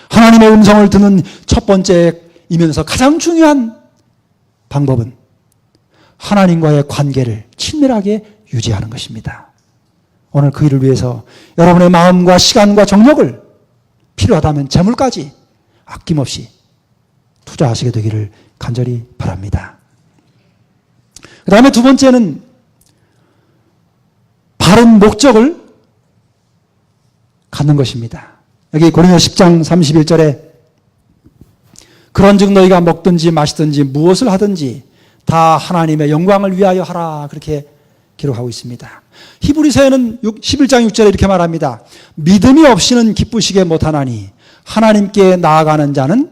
하나님의 음성을 듣는 첫 번째이면서 가장 중요한 방법은 하나님과의 관계를 친밀하게 유지하는 것입니다. 오늘 그 일을 위해서 여러분의 마음과 시간과 정력을 필요하다면 재물까지 아낌없이 투자하시게 되기를 간절히 바랍니다. 그 다음에 두 번째는 바른 목적을 갖는 것입니다. 여기 고린도서 10장 31절에 그런즉 너희가 먹든지 마시든지 무엇을 하든지 다 하나님의 영광을 위하여 하라, 그렇게 기록하고 있습니다. 히브리서에는 11장 6절에 이렇게 말합니다. 믿음이 없이는 기쁘시게 못하나니 하나님께 나아가는 자는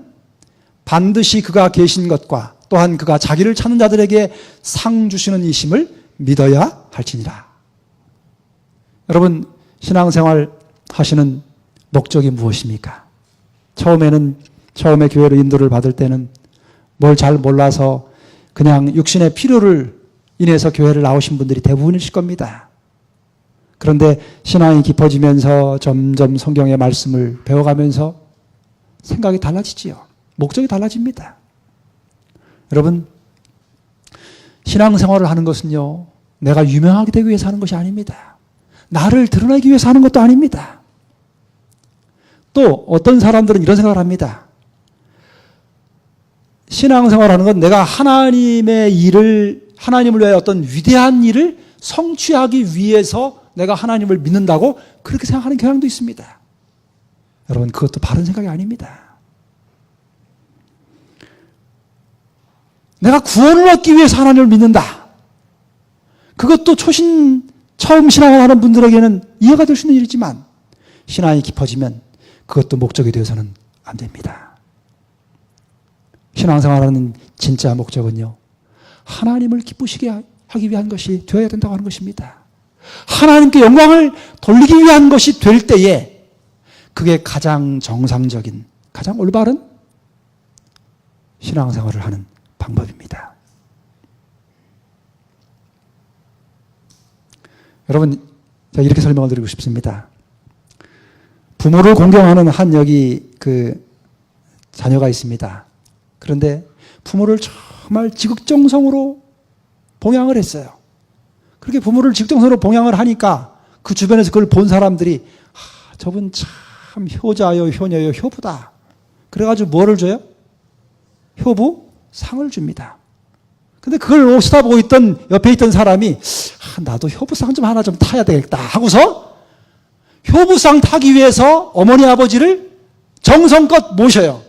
반드시 그가 계신 것과 또한 그가 자기를 찾는 자들에게 상 주시는 이심을 믿어야 할지니라. 여러분, 신앙생활 하시는 목적이 무엇입니까? 처음에 교회로 인도를 받을 때는 뭘 잘 몰라서 그냥 육신의 필요를 인해서 교회를 나오신 분들이 대부분이실 겁니다. 그런데 신앙이 깊어지면서 점점 성경의 말씀을 배워가면서 생각이 달라지지요. 목적이 달라집니다. 여러분, 신앙생활을 하는 것은요, 내가 유명하게 되기 위해서 하는 것이 아닙니다. 나를 드러내기 위해서 하는 것도 아닙니다. 또 어떤 사람들은 이런 생각을 합니다. 신앙생활하는 건 내가 하나님을 위하여 어떤 위대한 일을 성취하기 위해서 내가 하나님을 믿는다고 그렇게 생각하는 경향도 있습니다. 여러분, 그것도 바른 생각이 아닙니다. 내가 구원을 얻기 위해서 하나님을 믿는다. 그것도 처음 신앙을 하는 분들에게는 이해가 될 수 있는 일이지만 신앙이 깊어지면 그것도 목적이 되어서는 안 됩니다. 신앙생활하는 진짜 목적은요, 하나님을 기쁘시게 하기 위한 것이 되어야 된다고 하는 것입니다. 하나님께 영광을 돌리기 위한 것이 될 때에 그게 가장 정상적인, 가장 올바른 신앙생활을 하는 방법입니다. 여러분, 제가 이렇게 설명을 드리고 싶습니다. 부모를 공경하는 한 여기 자녀가 있습니다. 그런데 부모를 정말 지극정성으로 봉양을 했어요. 그렇게 부모를 지극정성으로 봉양을 하니까 그 주변에서 그걸 본 사람들이 저분 참 효자요, 효녀요, 효부다. 그래가지고 뭐를 줘요? 효부 상을 줍니다. 근데 그걸 쳐다보고 있던 옆에 있던 사람이 나도 효부상 좀 하나 좀 타야 되겠다 하고서 효부상 타기 위해서 어머니 아버지를 정성껏 모셔요.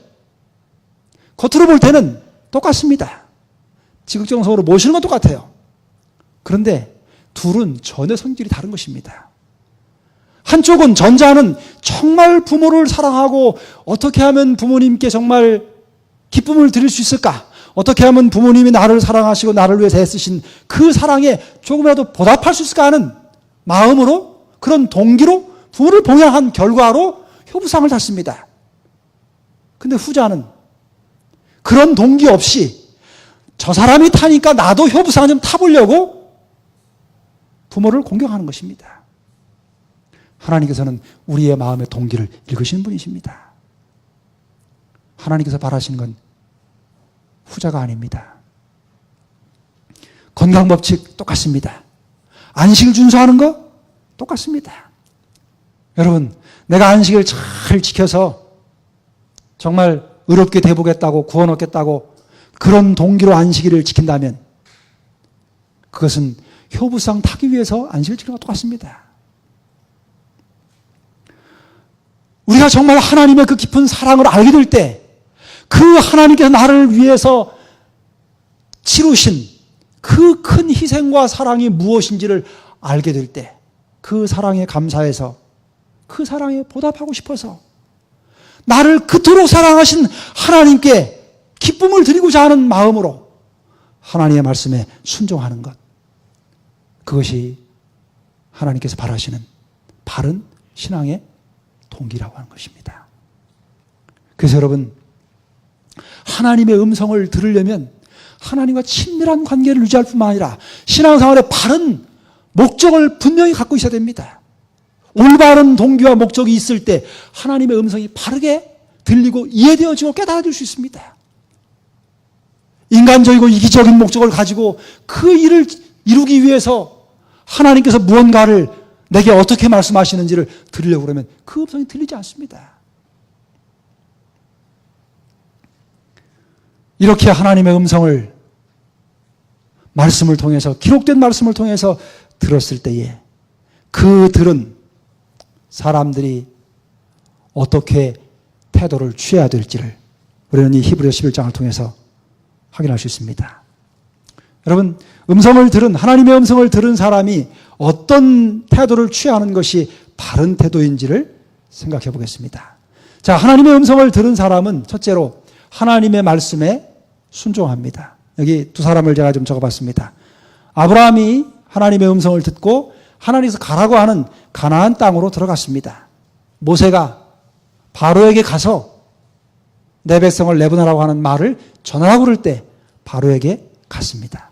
겉으로 볼 때는 똑같습니다. 지극정성으로 모시는 건 똑같아요. 그런데 둘은 전혀 성질이 다른 것입니다. 한쪽은 전자는 정말 부모를 사랑하고 어떻게 하면 부모님께 정말 기쁨을 드릴 수 있을까? 어떻게 하면 부모님이 나를 사랑하시고 나를 위해서 애쓰신 그 사랑에 조금이라도 보답할 수 있을까 하는 마음으로, 그런 동기로 부모를 봉양한 결과로 효부상을 탔습니다. 근데 후자는 그런 동기 없이 저 사람이 타니까 나도 효부상 좀 타보려고 부모를 공격하는 것입니다. 하나님께서는 우리의 마음의 동기를 읽으시는 분이십니다. 하나님께서 바라시는 건 후자가 아닙니다. 건강법칙 똑같습니다. 안식을 준수하는 거 똑같습니다. 여러분, 내가 안식을 잘 지켜서 정말 의롭게 되보겠다고, 구원 얻겠다고 그런 동기로 안식일을 지킨다면 그것은 효부상 타기 위해서 안식을 지키는 것과 똑같습니다. 우리가 정말 하나님의 그 깊은 사랑을 알게 될 때, 그 하나님께서 나를 위해서 치루신 그 큰 희생과 사랑이 무엇인지를 알게 될 때, 그 사랑에 감사해서, 그 사랑에 보답하고 싶어서 나를 그토록 사랑하신 하나님께 기쁨을 드리고자 하는 마음으로 하나님의 말씀에 순종하는 것, 그것이 하나님께서 바라시는 바른 신앙의 동기라고 하는 것입니다. 그래서 여러분, 하나님의 음성을 들으려면 하나님과 친밀한 관계를 유지할 뿐만 아니라 신앙생활의 바른 목적을 분명히 갖고 있어야 됩니다. 올바른 동기와 목적이 있을 때 하나님의 음성이 바르게 들리고 이해되어지고 깨달아질 수 있습니다. 인간적이고 이기적인 목적을 가지고 그 일을 이루기 위해서 하나님께서 무언가를 내게 어떻게 말씀하시는지를 들으려고 그러면 그 음성이 들리지 않습니다. 이렇게 하나님의 음성을 말씀을 통해서, 기록된 말씀을 통해서 들었을 때에 그 들은 사람들이 어떻게 태도를 취해야 될지를 우리는 이 히브리서 11장을 통해서 확인할 수 있습니다. 여러분, 하나님의 음성을 들은 사람이 어떤 태도를 취하는 것이 바른 태도인지를 생각해 보겠습니다. 자, 하나님의 음성을 들은 사람은 첫째로 하나님의 말씀에 순종합니다. 여기 두 사람을 제가 좀 적어봤습니다. 아브라함이 하나님의 음성을 듣고 하나님께서 가라고 하는 가나안 땅으로 들어갔습니다. 모세가 바로에게 가서 내 백성을 내보내라고 하는 말을 전하라고 그럴 때 바로에게 갔습니다.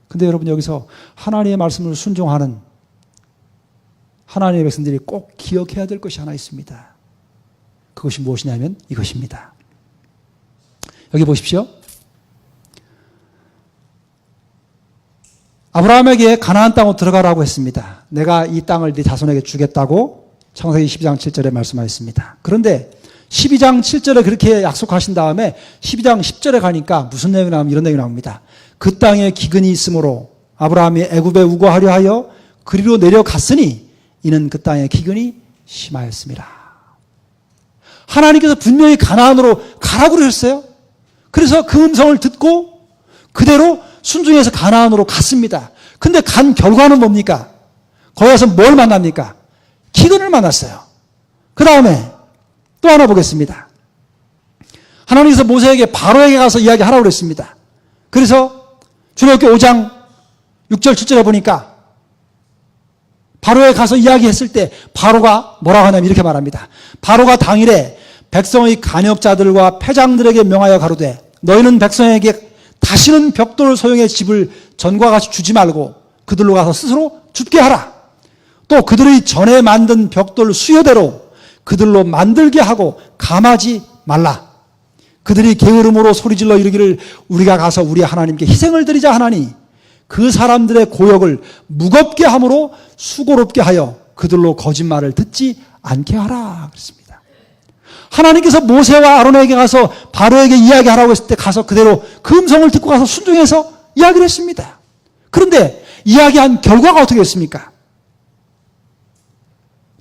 근데 여러분, 여기서 하나님의 말씀을 순종하는 하나님의 백성들이 꼭 기억해야 될 것이 하나 있습니다. 그것이 무엇이냐면 이것입니다. 여기 보십시오. 아브라함에게 가나안 땅으로 들어가라고 했습니다. 내가 이 땅을 네 자손에게 주겠다고 창세기 12장 7절에 말씀하셨습니다. 그런데 12장 7절에 그렇게 약속하신 다음에 12장 10절에 가니까 무슨 내용이 나오면 이런 내용이 나옵니다. 그 땅에 기근이 있으므로 아브라함이 애굽에 우거하려 하여 그리로 내려갔으니 이는 그 땅에 기근이 심하였습니다. 하나님께서 분명히 가나안으로 가라고 그러셨어요. 그래서 그 음성을 듣고 그대로 순종해서 가나안으로 갔습니다. 근데 간 결과는 뭡니까? 거기 가서 뭘 만납니까? 기근을 만났어요. 그 다음에 또 하나 보겠습니다. 하나님께서 모세에게 바로에게 가서 이야기하라고 그랬습니다. 그래서 출애굽기 5장 6절 7절에 보니까 바로에 가서 이야기했을 때 바로가 뭐라고 하냐면 이렇게 말합니다. 바로가 당일에 백성의 간역자들과 패장들에게 명하여 가로되 너희는 백성에게 다시는 벽돌 소형의 집을 전과 같이 주지 말고 그들로 가서 스스로 줍게 하라. 또 그들의 전에 만든 벽돌 수요대로 그들로 만들게 하고 감하지 말라. 그들이 게으름으로 소리질러 이르기를 우리가 가서 우리 하나님께 희생을 드리자 하나니 그 사람들의 고역을 무겁게 함으로 수고롭게 하여 그들로 거짓말을 듣지 않게 하라 그랬습니다. 하나님께서 모세와 아론에게 가서 바로에게 이야기하라고 했을 때 가서 그대로 그 음성을 듣고 가서 순종해서 이야기를 했습니다. 그런데 이야기한 결과가 어떻게 됐습니까?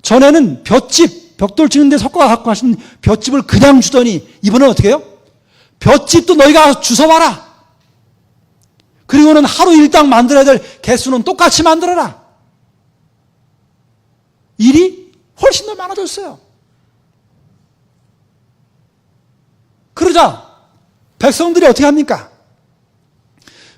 전에는 볏짚, 벽돌 치는 데 석가 갖고 가신 볏짚을 그냥 주더니 이번엔 어떻게 해요? 볏짚도 너희가 주워와라. 그리고는 하루 일당 만들어야 될 개수는 똑같이 만들어라. 일이 훨씬 더 많아졌어요. 그러자 백성들이 어떻게 합니까?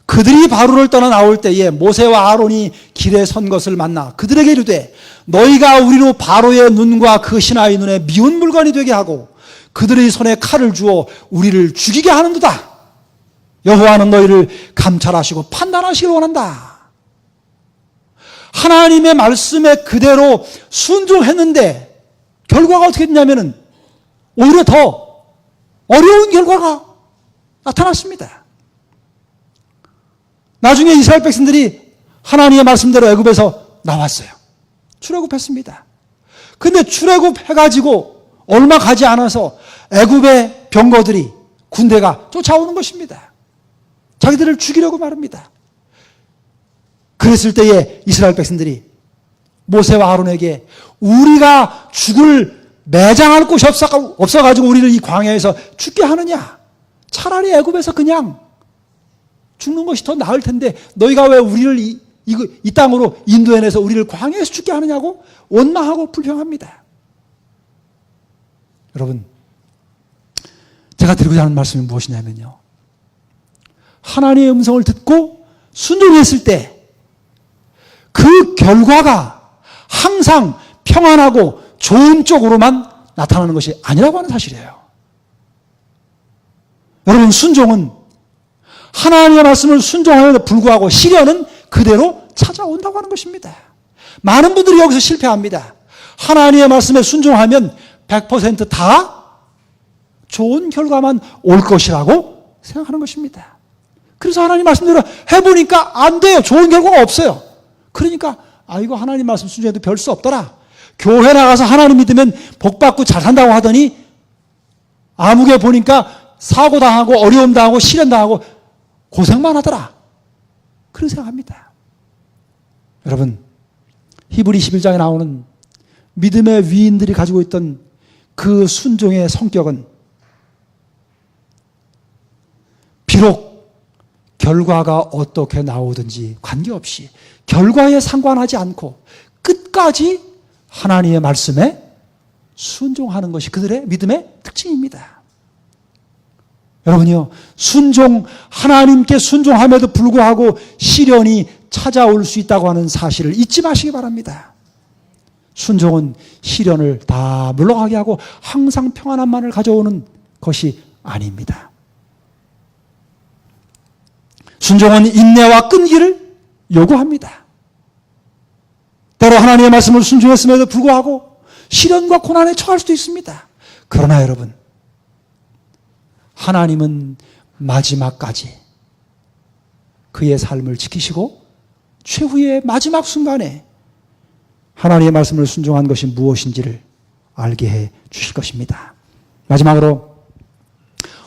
그들이 바로를 떠나 나올 때에 모세와 아론이 길에 선 것을 만나 그들에게 이르되 너희가 우리로 바로의 눈과 그 신하의 눈에 미운 물건이 되게 하고 그들의 손에 칼을 주어 우리를 죽이게 하는도다. 여호와는 너희를 감찰하시고 판단하시길 원한다. 하나님의 말씀에 그대로 순종했는데 결과가 어떻게 됐냐면은 오히려 더 어려운 결과가 나타났습니다. 나중에 이스라엘 백성들이 하나님의 말씀대로 애굽에서 나왔어요. 출애굽했습니다. 근데 출애굽해가지고 얼마 가지 않아서 애굽의 병거들이 군대가 쫓아오는 것입니다. 자기들을 죽이려고 말합니다. 그랬을 때에 이스라엘 백성들이 모세와 아론에게 우리가 죽을 매장할 곳이 없어가지고 우리를 이 광야에서 죽게 하느냐? 차라리 애굽에서 그냥 죽는 것이 더 나을 텐데 너희가 왜 우리를 이 땅으로 인도해내서 우리를 광야에서 죽게 하느냐고 원망하고 불평합니다. 여러분, 제가 드리고자 하는 말씀이 무엇이냐면요. 하나님의 음성을 듣고 순종했을 때 그 결과가 항상 평안하고 좋은 쪽으로만 나타나는 것이 아니라고 하는 사실이에요. 여러분, 순종은 하나님의 말씀을 순종함에도 불구하고 시련은 그대로 찾아온다고 하는 것입니다. 많은 분들이 여기서 실패합니다. 하나님의 말씀에 순종하면 100% 좋은 결과만 올 것이라고 생각하는 것입니다. 그래서 하나님 말씀대로 해보니까 안 돼요. 좋은 결과가 없어요. 그러니까 이거 하나님 말씀 순종해도 별 수 없더라. 교회 나가서 하나님 믿으면 복 받고 잘 산다고 하더니 아무개 보니까 사고 당하고 어려움 당하고 시련 당하고 고생만 하더라. 그런 생각합니다. 여러분, 히브리 11장에 나오는 믿음의 위인들이 가지고 있던 그 순종의 성격은 비록 결과가 어떻게 나오든지 관계없이 결과에 상관하지 않고 끝까지 하나님의 말씀에 순종하는 것이 그들의 믿음의 특징입니다. 여러분이요, 하나님께 순종함에도 불구하고 시련이 찾아올 수 있다고 하는 사실을 잊지 마시기 바랍니다. 순종은 시련을 다 물러가게 하고 항상 평안함만을 가져오는 것이 아닙니다. 순종은 인내와 끈기를 요구합니다. 때로 하나님의 말씀을 순종했음에도 불구하고 시련과 고난에 처할 수도 있습니다. 그러나 여러분, 하나님은 마지막까지 그의 삶을 지키시고 최후의 마지막 순간에 하나님의 말씀을 순종한 것이 무엇인지를 알게 해 주실 것입니다. 마지막으로,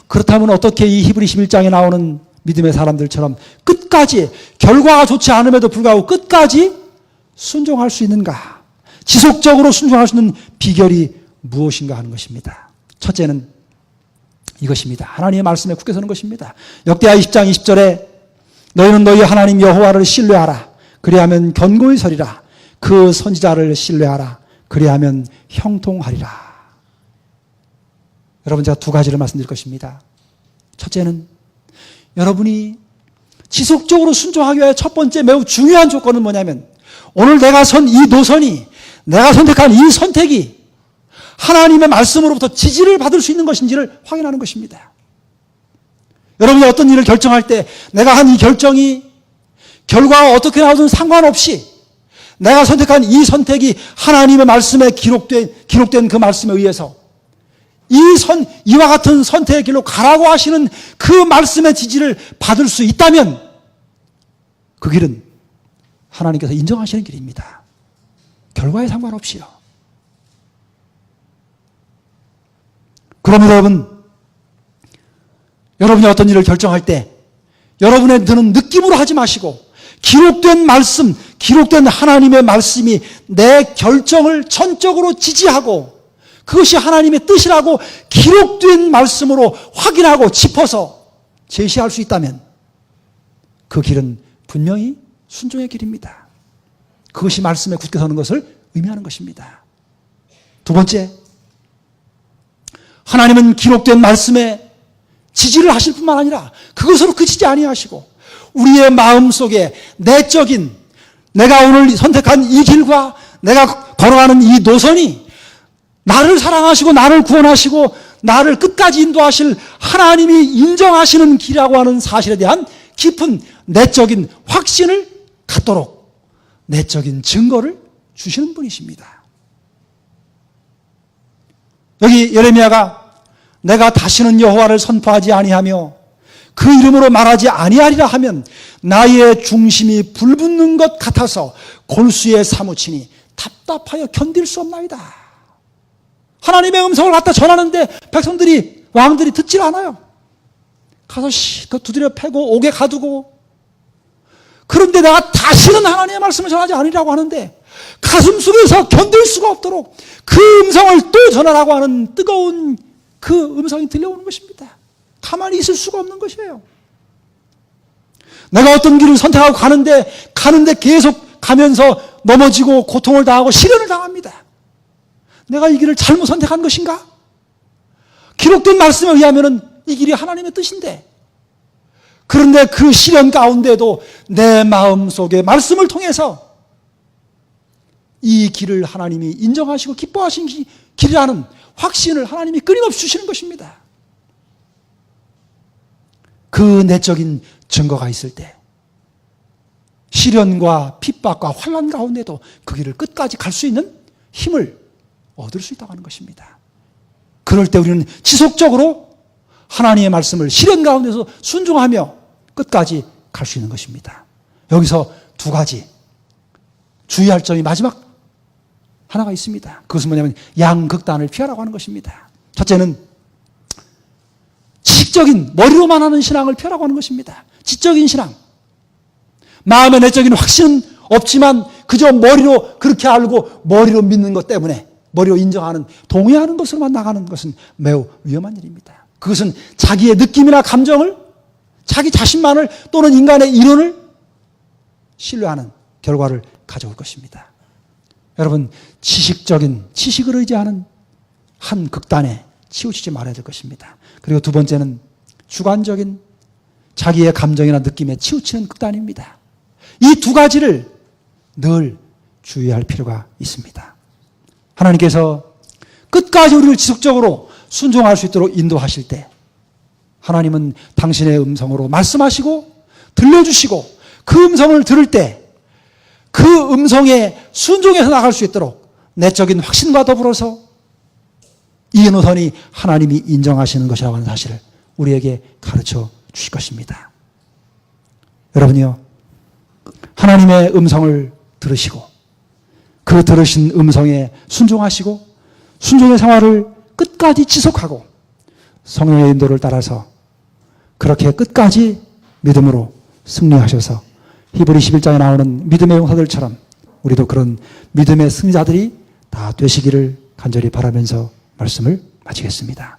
그렇다면 어떻게 이 히브리 11장에 나오는 믿음의 사람들처럼 끝까지 결과가 좋지 않음에도 불구하고 끝까지 순종할 수 있는가? 지속적으로 순종할 수 있는 비결이 무엇인가 하는 것입니다. 첫째는 이것입니다. 하나님의 말씀에 굳게 서는 것입니다. 역대하 20장 20절에 너희는 너희 하나님 여호와를 신뢰하라. 그리하면 견고히 서리라. 그 선지자를 신뢰하라. 그리하면 형통하리라. 여러분, 제가 두 가지를 말씀드릴 것입니다. 첫째는 여러분이 지속적으로 순종하기 위해 첫 번째 매우 중요한 조건은 뭐냐면 오늘 내가 선 이 노선이, 내가 선택한 이 선택이 하나님의 말씀으로부터 지지를 받을 수 있는 것인지를 확인하는 것입니다. 여러분이 어떤 일을 결정할 때 내가 한 이 결정이 결과가 어떻게 나오든 상관없이 내가 선택한 이 선택이 하나님의 말씀에 기록된 그 말씀에 의해서 이와 같은 선택의 길로 가라고 하시는 그 말씀의 지지를 받을 수 있다면 그 길은 하나님께서 인정하시는 길입니다. 결과에 상관없이요. 그러면 여러분이 어떤 일을 결정할 때 여러분의 드는 느낌으로 하지 마시고 기록된 말씀, 기록된 하나님의 말씀이 내 결정을 전적으로 지지하고 그것이 하나님의 뜻이라고 기록된 말씀으로 확인하고 짚어서 제시할 수 있다면 그 길은 분명히 순종의 길입니다. 그것이 말씀에 굳게 서는 것을 의미하는 것입니다. 두 번째, 하나님은 기록된 말씀에 지지를 하실 뿐만 아니라 그것으로 그치지 아니하시고 우리의 마음속에 내적인 내가 오늘 선택한 이 길과 내가 걸어가는 이 노선이 나를 사랑하시고 나를 구원하시고 나를 끝까지 인도하실 하나님이 인정하시는 길이라고 하는 사실에 대한 깊은 내적인 확신을 갖도록 내적인 증거를 주시는 분이십니다. 여기 예레미야가 내가 다시는 여호와를 선포하지 아니하며 그 이름으로 말하지 아니하리라 하면 나의 중심이 불붙는 것 같아서 골수에 사무치니 답답하여 견딜 수 없나이다. 하나님의 음성을 갖다 전하는데 백성들이 왕들이 듣질 않아요. 가서 두드려 패고 옥에 가두고 그런데 내가 다시는 하나님의 말씀을 전하지 않으리라고 하는데 가슴 속에서 견딜 수가 없도록 그 음성을 또 전하라고 하는 뜨거운 그 음성이 들려오는 것입니다. 가만히 있을 수가 없는 것이에요. 내가 어떤 길을 선택하고 가는데 계속 가면서 넘어지고 고통을 당하고 시련을 당합니다. 내가 이 길을 잘못 선택한 것인가? 기록된 말씀에 의하면 이 길이 하나님의 뜻인데 그런데 그 시련 가운데도 내 마음속에 말씀을 통해서 이 길을 하나님이 인정하시고 기뻐하신 길이라는 확신을 하나님이 끊임없이 주시는 것입니다. 그 내적인 증거가 있을 때 시련과 핍박과 환난 가운데도 그 길을 끝까지 갈 수 있는 힘을 얻을 수 있다고 하는 것입니다. 그럴 때 우리는 지속적으로 하나님의 말씀을 시련 가운데서 순종하며 끝까지 갈 수 있는 것입니다. 여기서 두 가지 주의할 점이 마지막 하나가 있습니다. 그것은 뭐냐면 양극단을 피하라고 하는 것입니다. 첫째는 지식적인 머리로만 하는 신앙을 피하라고 하는 것입니다. 지적인 신앙. 마음의 내적인 확신은 없지만 그저 머리로 그렇게 알고 머리로 믿는 것 때문에 머리로 인정하는 동의하는 것으로만 나가는 것은 매우 위험한 일입니다. 그것은 자기의 느낌이나 감정을 자기 자신만을 또는 인간의 이론을 신뢰하는 결과를 가져올 것입니다. 여러분 지식을 의지하는 한 극단에 치우치지 말아야 될 것입니다. 그리고 두 번째는 주관적인 자기의 감정이나 느낌에 치우치는 극단입니다. 이 두 가지를 늘 주의할 필요가 있습니다. 하나님께서 끝까지 우리를 지속적으로 순종할 수 있도록 인도하실 때 하나님은 당신의 음성으로 말씀하시고 들려주시고 그 음성을 들을 때 그 음성에 순종해서 나갈 수 있도록 내적인 확신과 더불어서 이 노선이 하나님이 인정하시는 것이라고 하는 사실을 우리에게 가르쳐 주실 것입니다. 여러분이요, 하나님의 음성을 들으시고 그 들으신 음성에 순종하시고 순종의 생활을 끝까지 지속하고 성령의 인도를 따라서 그렇게 끝까지 믿음으로 승리하셔서 히브리 11장에 나오는 믿음의 용사들처럼 우리도 그런 믿음의 승리자들이 다 되시기를 간절히 바라면서 말씀을 마치겠습니다.